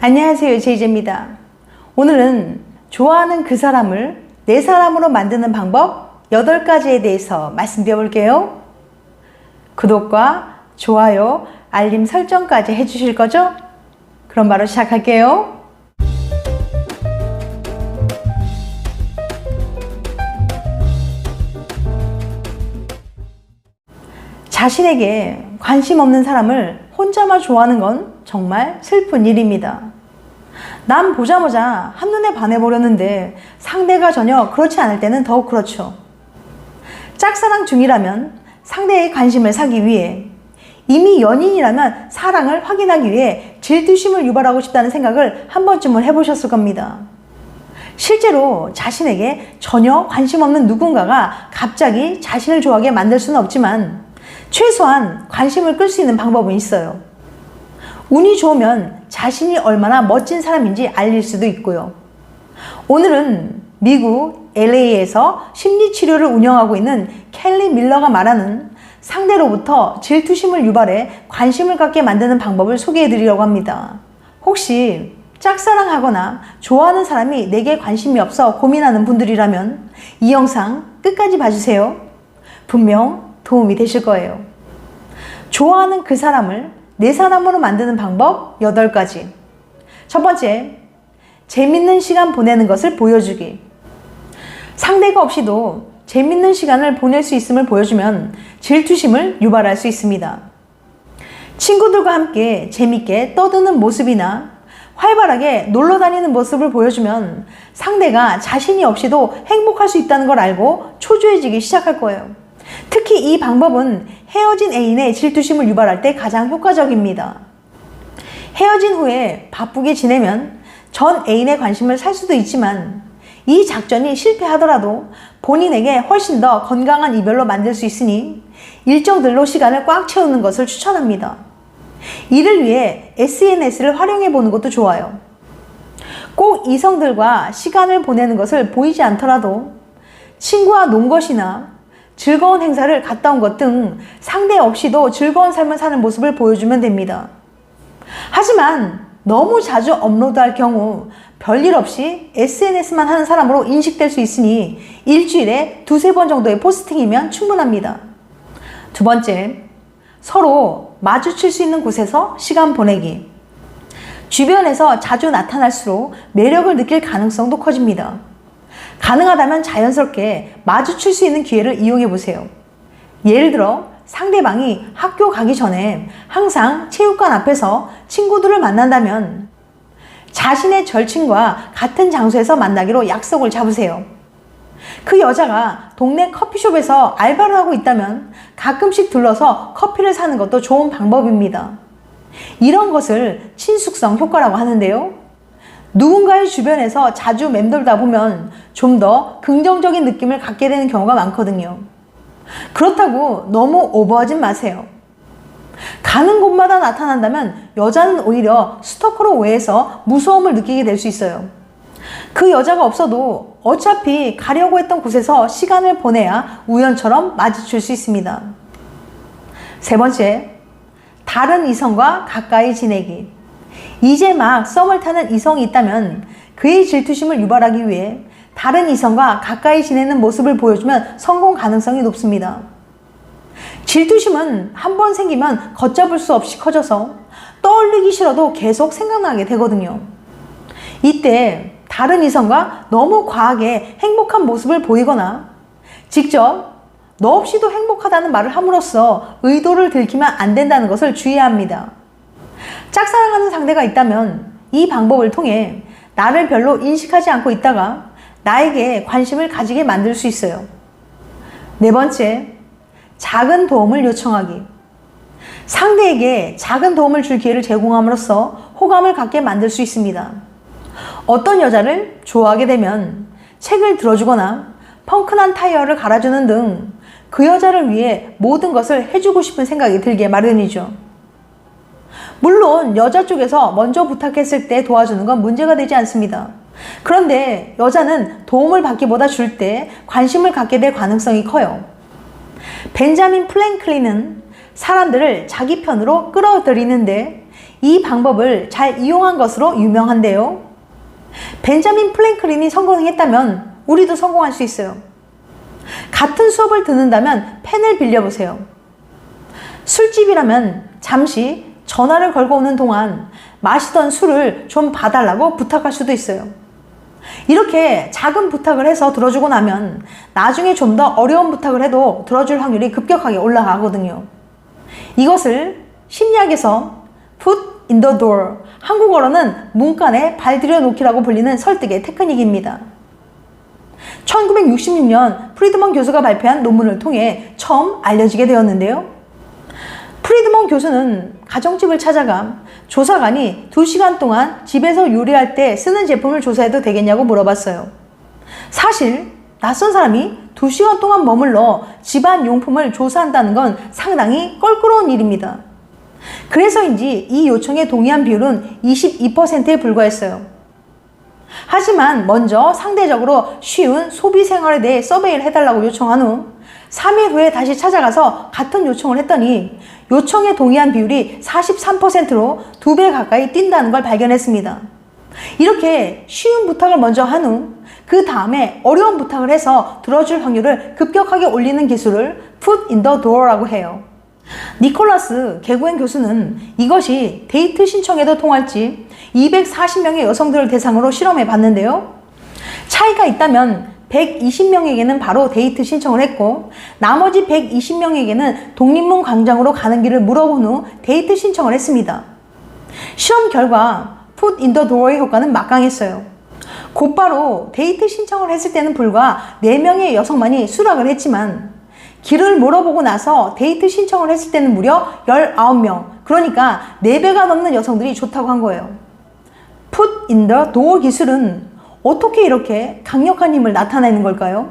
안녕하세요, 제이제입니다. 오늘은 좋아하는 그 사람을 내 사람으로 만드는 방법 8가지에 대해서 말씀드려 볼게요. 구독과 좋아요, 알림 설정까지 해주실 거죠? 그럼 바로 시작할게요. 자신에게 관심 없는 사람을 혼자만 좋아하는 건 정말 슬픈 일입니다. 남 보자마자 한눈에 반해버렸는데 상대가 전혀 그렇지 않을 때는 더욱 그렇죠. 짝사랑 중이라면 상대의 관심을 사기 위해, 이미 연인이라면 사랑을 확인하기 위해 질투심을 유발하고 싶다는 생각을 한 번쯤은 해보셨을 겁니다. 실제로 자신에게 전혀 관심 없는 누군가가 갑자기 자신을 좋아하게 만들 수는 없지만 최소한 관심을 끌 수 있는 방법은 있어요. 운이 좋으면 자신이 얼마나 멋진 사람인지 알릴 수도 있고요. 오늘은 미국 LA에서 심리치료를 운영하고 있는 켈리 밀러가 말하는 상대로부터 질투심을 유발해 관심을 갖게 만드는 방법을 소개해 드리려고 합니다. 혹시 짝사랑하거나 좋아하는 사람이 내게 관심이 없어 고민하는 분들이라면 이 영상 끝까지 봐주세요. 분명 도움이 되실 거예요. 좋아하는 그 사람을 내 사람으로 만드는 방법 8가지. 첫 번째, 재밌는 시간 보내는 것을 보여주기. 상대가 없이도 재밌는 시간을 보낼 수 있음을 보여주면 질투심을 유발할 수 있습니다. 친구들과 함께 재밌게 떠드는 모습이나 활발하게 놀러 다니는 모습을 보여주면 상대가 자신이 없이도 행복할 수 있다는 걸 알고 초조해지기 시작할 거예요. 특히 이 방법은 헤어진 애인의 질투심을 유발할 때 가장 효과적입니다. 헤어진 후에 바쁘게 지내면 전 애인의 관심을 살 수도 있지만 이 작전이 실패하더라도 본인에게 훨씬 더 건강한 이별로 만들 수 있으니 일정들로 시간을 꽉 채우는 것을 추천합니다. 이를 위해 SNS를 활용해 보는 것도 좋아요. 꼭 이성들과 시간을 보내는 것을 보이지 않더라도 친구와 논 것이나 즐거운 행사를 갔다 온 것 등 상대 없이도 즐거운 삶을 사는 모습을 보여주면 됩니다. 하지만 너무 자주 업로드할 경우 별일 없이 SNS만 하는 사람으로 인식될 수 있으니 일주일에 2-3번 정도의 포스팅이면 충분합니다. 두 번째, 서로 마주칠 수 있는 곳에서 시간 보내기. 주변에서 자주 나타날수록 매력을 느낄 가능성도 커집니다. 가능하다면 자연스럽게 마주칠 수 있는 기회를 이용해 보세요. 예를 들어 상대방이 학교 가기 전에 항상 체육관 앞에서 친구들을 만난다면 자신의 절친과 같은 장소에서 만나기로 약속을 잡으세요. 그 여자가 동네 커피숍에서 알바를 하고 있다면 가끔씩 들러서 커피를 사는 것도 좋은 방법입니다. 이런 것을 친숙성 효과라고 하는데요. 누군가의 주변에서 자주 맴돌다 보면 좀 더 긍정적인 느낌을 갖게 되는 경우가 많거든요. 그렇다고 너무 오버하진 마세요. 가는 곳마다 나타난다면 여자는 오히려 스토커로 오해해서 무서움을 느끼게 될 수 있어요. 그 여자가 없어도 어차피 가려고 했던 곳에서 시간을 보내야 우연처럼 마주칠 수 있습니다. 세 번째, 다른 이성과 가까이 지내기. 이제 막 썸을 타는 이성이 있다면 그의 질투심을 유발하기 위해 다른 이성과 가까이 지내는 모습을 보여주면 성공 가능성이 높습니다. 질투심은 한 번 생기면 걷잡을 수 없이 커져서 떠올리기 싫어도 계속 생각나게 되거든요. 이때 다른 이성과 너무 과하게 행복한 모습을 보이거나 직접 너 없이도 행복하다는 말을 함으로써 의도를 들키면 안 된다는 것을 주의해야 합니다. 짝사랑하는 상대가 있다면 이 방법을 통해 나를 별로 인식하지 않고 있다가 나에게 관심을 가지게 만들 수 있어요. 네 번째, 작은 도움을 요청하기. 상대에게 작은 도움을 줄 기회를 제공함으로써 호감을 갖게 만들 수 있습니다. 어떤 여자를 좋아하게 되면 책을 들어주거나 펑크난 타이어를 갈아주는 등 그 여자를 위해 모든 것을 해주고 싶은 생각이 들게 마련이죠. 물론 여자 쪽에서 먼저 부탁했을 때 도와주는 건 문제가 되지 않습니다. 그런데 여자는 도움을 받기보다 줄 때 관심을 갖게 될 가능성이 커요. 벤자민 프랭클린은 사람들을 자기 편으로 끌어들이는데 이 방법을 잘 이용한 것으로 유명한데요. 벤자민 프랭클린이 성공했다면 우리도 성공할 수 있어요. 같은 수업을 듣는다면 펜을 빌려보세요. 술집이라면 잠시 전화를 걸고 오는 동안 마시던 술을 좀 봐달라고 부탁할 수도 있어요. 이렇게 작은 부탁을 해서 들어주고 나면 나중에 좀 더 어려운 부탁을 해도 들어줄 확률이 급격하게 올라가거든요. 이것을 심리학에서 put in the door, 한국어로는 문간에 발 들여놓기라고 불리는 설득의 테크닉입니다. 1966년 프리드먼 교수가 발표한 논문을 통해 처음 알려지게 되었는데요. 프리드먼 교수는 가정집을 찾아가 조사관이 2시간 동안 집에서 요리할 때 쓰는 제품을 조사해도 되겠냐고 물어봤어요. 사실 낯선 사람이 2시간 동안 머물러 집안 용품을 조사한다는 건 상당히 껄끄러운 일입니다. 그래서인지 이 요청에 동의한 비율은 22%에 불과했어요. 하지만 먼저 상대적으로 쉬운 소비 생활에 대해 서베이를 해달라고 요청한 후 3일 후에 다시 찾아가서 같은 요청을 했더니 요청에 동의한 비율이 43%로 2배 가까이 뛴다는 걸 발견했습니다. 이렇게 쉬운 부탁을 먼저 한 후 그 다음에 어려운 부탁을 해서 들어줄 확률을 급격하게 올리는 기술을 put in the door라고 해요. 니콜라스 개구엔 교수는 이것이 데이트 신청에도 통할지 240명의 여성들을 대상으로 실험해 봤는데요. 차이가 있다면 120명에게는 바로 데이트 신청을 했고 나머지 120명에게는 독립문 광장으로 가는 길을 물어본 후 데이트 신청을 했습니다. 실험 결과 put in the door의 효과는 막강했어요. 곧바로 데이트 신청을 했을 때는 불과 4명의 여성만이 수락을 했지만 길을 물어보고 나서 데이트 신청을 했을 때는 무려 19명, 그러니까 4배가 넘는 여성들이 좋다고 한 거예요. put in the door 기술은 어떻게 이렇게 강력한 힘을 나타내는 걸까요?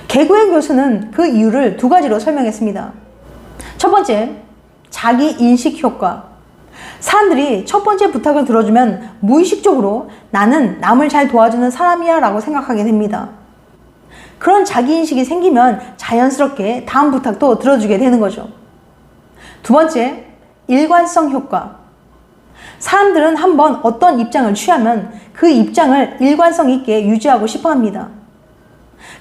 개구엔 교수는 그 이유를 2가지로 설명했습니다. 첫 번째, 자기 인식 효과. 사람들이 첫 번째 부탁을 들어주면 무의식적으로 나는 남을 잘 도와주는 사람이야 라고 생각하게 됩니다. 그런 자기인식이 생기면 자연스럽게 다음 부탁도 들어주게 되는 거죠. 두 번째, 일관성 효과. 사람들은 한번 어떤 입장을 취하면 그 입장을 일관성 있게 유지하고 싶어 합니다.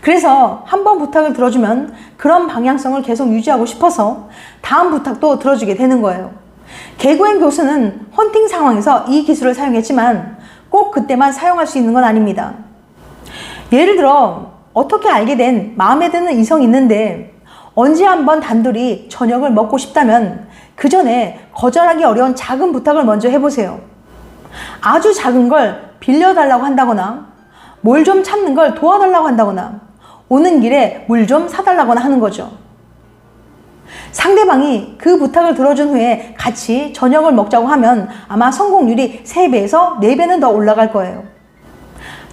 그래서 한번 부탁을 들어주면 그런 방향성을 계속 유지하고 싶어서 다음 부탁도 들어주게 되는 거예요. 개구엔 교수는 헌팅 상황에서 이 기술을 사용했지만 꼭 그때만 사용할 수 있는 건 아닙니다. 예를 들어 어떻게 알게 된 마음에 드는 이성이 있는데 언제 한번 단둘이 저녁을 먹고 싶다면 그 전에 거절하기 어려운 작은 부탁을 먼저 해보세요. 아주 작은 걸 빌려달라고 한다거나 뭘 좀 찾는 걸 도와달라고 한다거나 오는 길에 물 좀 사달라거나 하는 거죠. 상대방이 그 부탁을 들어준 후에 같이 저녁을 먹자고 하면 아마 성공률이 3배에서 4배는 더 올라갈 거예요.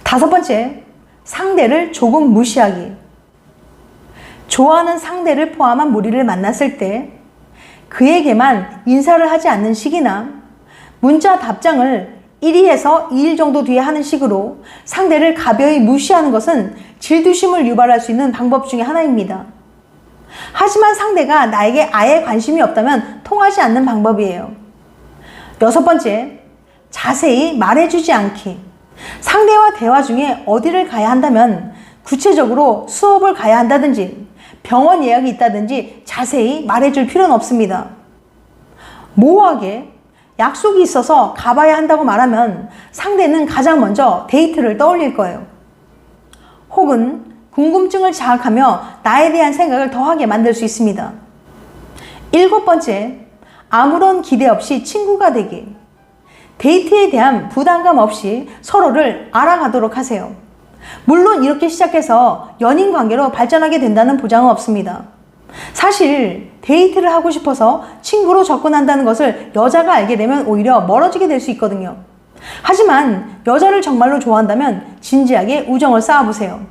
5번째, 상대를 조금 무시하기. 좋아하는 상대를 포함한 무리를 만났을 때 그에게만 인사를 하지 않는 식이나 문자 답장을 1일에서 2일 정도 뒤에 하는 식으로 상대를 가벼이 무시하는 것은 질투심을 유발할 수 있는 방법 중에 하나입니다. 하지만 상대가 나에게 아예 관심이 없다면 통하지 않는 방법이에요. 6번째, 자세히 말해주지 않기. 상대와 대화 중에 어디를 가야 한다면 구체적으로 수업을 가야 한다든지 병원 예약이 있다든지 자세히 말해줄 필요는 없습니다. 모호하게 약속이 있어서 가봐야 한다고 말하면 상대는 가장 먼저 데이트를 떠올릴 거예요. 혹은 궁금증을 자극하며 나에 대한 생각을 더하게 만들 수 있습니다. 7번째, 아무런 기대 없이 친구가 되기. 데이트에 대한 부담감 없이 서로를 알아가도록 하세요. 물론 이렇게 시작해서 연인 관계로 발전하게 된다는 보장은 없습니다. 사실 데이트를 하고 싶어서 친구로 접근한다는 것을 여자가 알게 되면 오히려 멀어지게 될 수 있거든요. 하지만 여자를 정말로 좋아한다면 진지하게 우정을 쌓아보세요.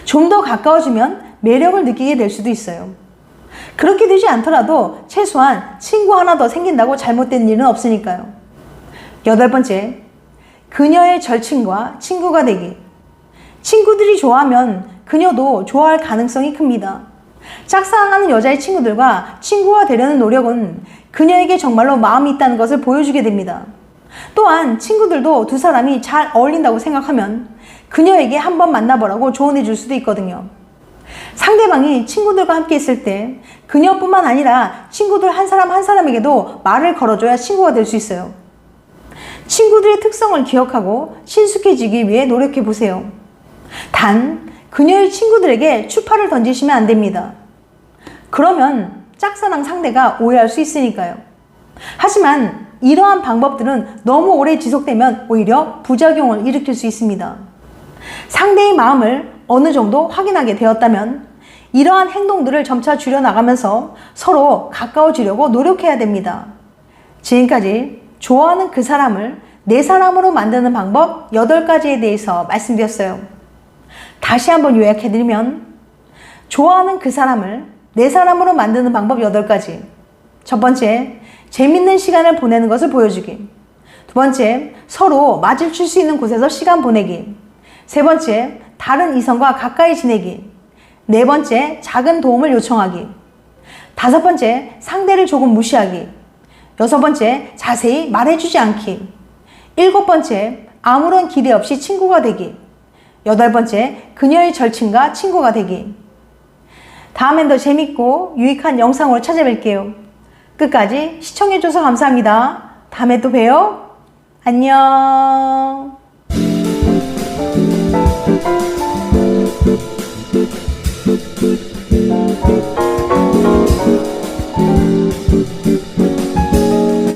좀 더 가까워지면 매력을 느끼게 될 수도 있어요. 그렇게 되지 않더라도 최소한 친구 하나 더 생긴다고 잘못된 일은 없으니까요. 8번째, 그녀의 절친과 친구가 되기. 친구들이 좋아하면 그녀도 좋아할 가능성이 큽니다. 짝사랑하는 여자의 친구들과 친구가 되려는 노력은 그녀에게 정말로 마음이 있다는 것을 보여주게 됩니다. 또한 친구들도 두 사람이 잘 어울린다고 생각하면 그녀에게 한번 만나보라고 조언해 줄 수도 있거든요. 상대방이 친구들과 함께 있을 때 그녀뿐만 아니라 친구들 한 사람 한 사람에게도 말을 걸어줘야 친구가 될 수 있어요. 친구들의 특성을 기억하고 친숙해지기 위해 노력해 보세요. 단, 그녀의 친구들에게 추파를 던지시면 안 됩니다. 그러면 짝사랑 상대가 오해할 수 있으니까요. 하지만 이러한 방법들은 너무 오래 지속되면 오히려 부작용을 일으킬 수 있습니다. 상대의 마음을 어느 정도 확인하게 되었다면 이러한 행동들을 점차 줄여나가면서 서로 가까워지려고 노력해야 됩니다. 지금까지 좋아하는 그 사람을 내 사람으로 만드는 방법 8가지에 대해서 말씀드렸어요. 다시 한번 요약해드리면 좋아하는 그 사람을 내 사람으로 만드는 방법 8가지. 첫 번째, 재밌는 시간을 보내는 것을 보여주기. 두 번째, 서로 마주칠 수 있는 곳에서 시간 보내기. 세 번째, 다른 이성과 가까이 지내기. 네 번째, 작은 도움을 요청하기. 다섯 번째, 상대를 조금 무시하기. 여섯 번째, 자세히 말해주지 않기. 일곱 번째, 아무런 기대 없이 친구가 되기. 여덟 번째, 그녀의 절친과 친구가 되기. 다음엔 더 재밌고 유익한 영상으로 찾아뵐게요. 끝까지 시청해줘서 감사합니다. 다음에 또 봬요. 안녕.